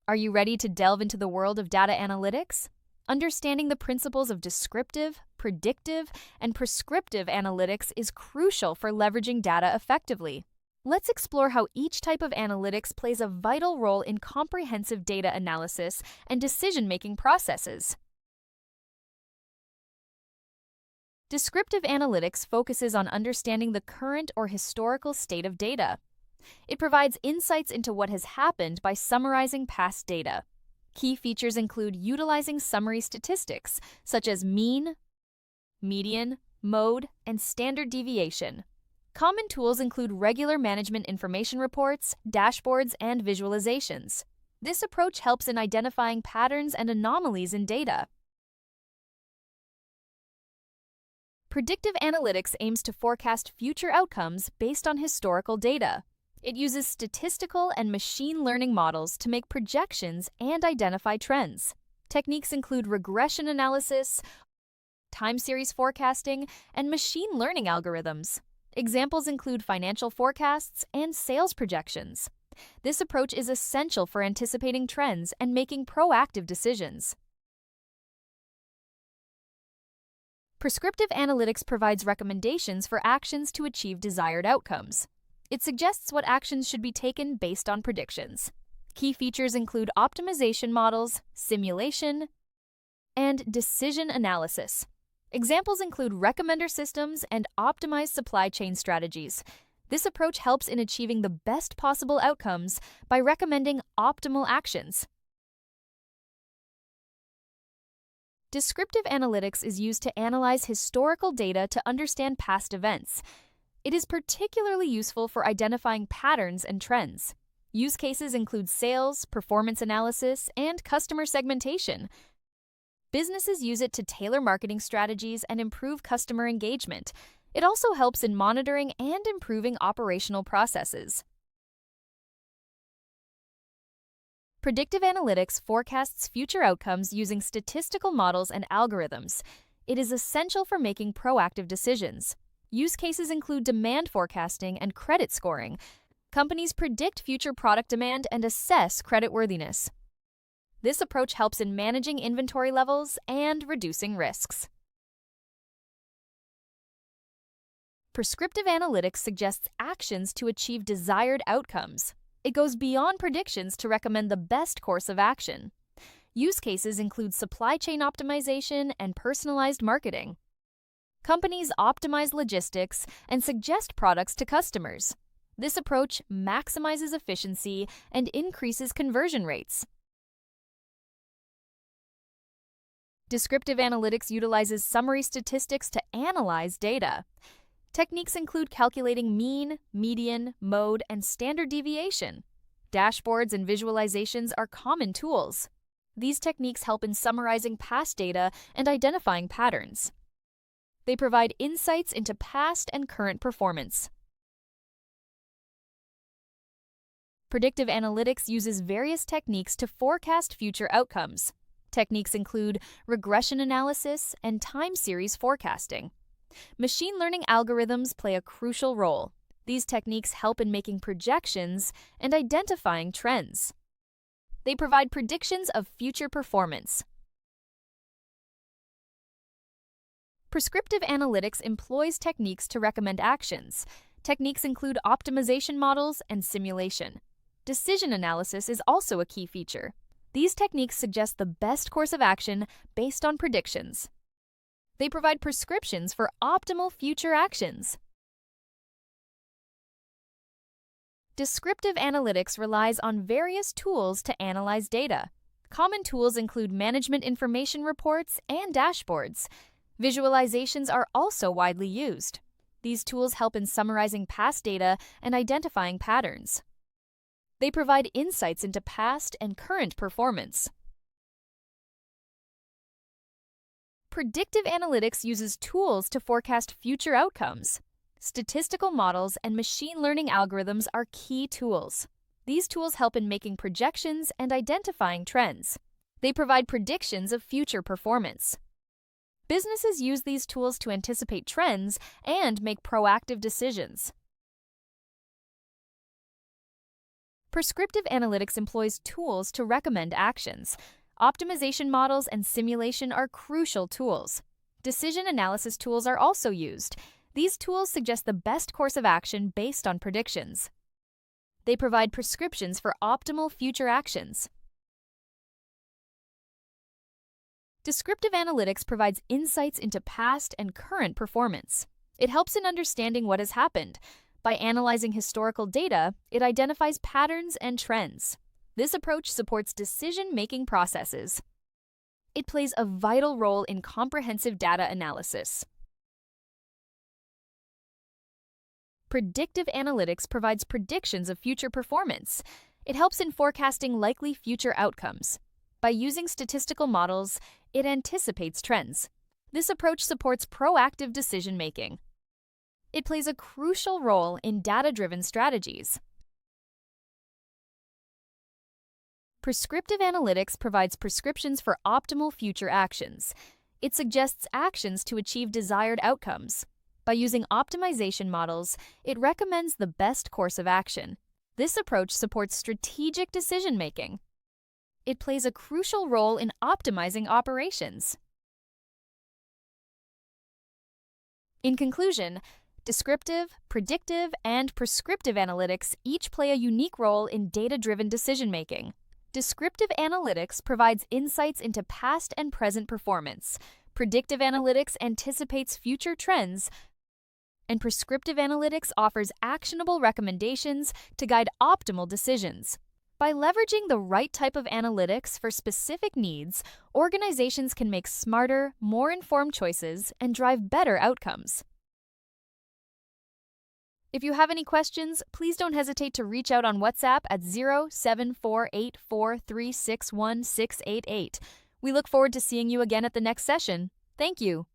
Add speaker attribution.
Speaker 1: Are you ready to delve into the world of data analytics? Understanding the principles of descriptive, predictive, and prescriptive analytics is crucial for leveraging data effectively. Let's explore how each type of analytics plays a vital role in comprehensive data analysis and decision-making processes. Descriptive analytics focuses on understanding the current or historical state of data. It provides insights into what has happened by summarizing past data. Key features include utilizing summary statistics, such as mean, median, mode, and standard deviation. Common tools include regular management information reports, dashboards, and visualizations. This approach helps in identifying patterns and anomalies in data. Predictive analytics aims to forecast future outcomes based on historical data. It uses statistical and machine learning models to make projections and identify trends. Techniques include regression analysis, time series forecasting, and machine learning algorithms. Examples include financial forecasts and sales projections. This approach is essential for anticipating trends and making proactive decisions. Prescriptive analytics provides recommendations for actions to achieve desired outcomes. It suggests what actions should be taken based on predictions. Key features include optimization models, simulation, and decision analysis. Examples include recommender systems and optimized supply chain strategies. This approach helps in achieving the best possible outcomes by recommending optimal actions. Descriptive analytics is used to analyze historical data to understand past events. It is particularly useful for identifying patterns and trends. Use cases include sales, performance analysis, and customer segmentation. Businesses use it to tailor marketing strategies and improve customer engagement. It also helps in monitoring and improving operational processes. Predictive analytics forecasts future outcomes using statistical models and algorithms. It is essential for making proactive decisions. Use cases include demand forecasting and credit scoring. Companies predict future product demand and assess creditworthiness. This approach helps in managing inventory levels and reducing risks. Prescriptive analytics suggests actions to achieve desired outcomes. It goes beyond predictions to recommend the best course of action. Use cases include supply chain optimization and personalized marketing. Companies optimize logistics and suggest products to customers. This approach maximizes efficiency and increases conversion rates. Descriptive analytics utilizes summary statistics to analyze data. Techniques include calculating mean, median, mode, and standard deviation. Dashboards and visualizations are common tools. These techniques help in summarizing past data and identifying patterns. They provide insights into past and current performance. Predictive analytics uses various techniques to forecast future outcomes. Techniques include regression analysis and time series forecasting. Machine learning algorithms play a crucial role. These techniques help in making projections and identifying trends. They provide predictions of future performance. Prescriptive analytics employs techniques to recommend actions. Techniques include optimization models and simulation. Decision analysis is also a key feature. These techniques suggest the best course of action based on predictions. They provide prescriptions for optimal future actions. Descriptive analytics relies on various tools to analyze data. Common tools include management information reports and dashboards. Visualizations are also widely used. These tools help in summarizing past data and identifying patterns. They provide insights into past and current performance. Predictive analytics uses tools to forecast future outcomes. Statistical models and machine learning algorithms are key tools. These tools help in making projections and identifying trends. They provide predictions of future performance. Businesses use these tools to anticipate trends and make proactive decisions. Prescriptive analytics employs tools to recommend actions. Optimization models and simulation are crucial tools. Decision analysis tools are also used. These tools suggest the best course of action based on predictions. They provide prescriptions for optimal future actions. Descriptive analytics provides insights into past and current performance. It helps in understanding what has happened. By analyzing historical data, it identifies patterns and trends. This approach supports decision-making processes. It plays a vital role in comprehensive data analysis. Predictive analytics provides predictions of future performance. It helps in forecasting likely future outcomes. By using statistical models, it anticipates trends. This approach supports proactive decision-making. It plays a crucial role in data-driven strategies. Prescriptive analytics provides prescriptions for optimal future actions. It suggests actions to achieve desired outcomes. By using optimization models, it recommends the best course of action. This approach supports strategic decision-making. It plays a crucial role in optimizing operations. In conclusion, descriptive, predictive, and prescriptive analytics each play a unique role in data-driven decision-making. Descriptive analytics provides insights into past and present performance. Predictive analytics anticipates future trends, and prescriptive analytics offers actionable recommendations to guide optimal decisions. By leveraging the right type of analytics for specific needs, organizations can make smarter, more informed choices and drive better outcomes. If you have any questions, please don't hesitate to reach out on WhatsApp at 07484361688. We look forward to seeing you again at the next session. Thank you.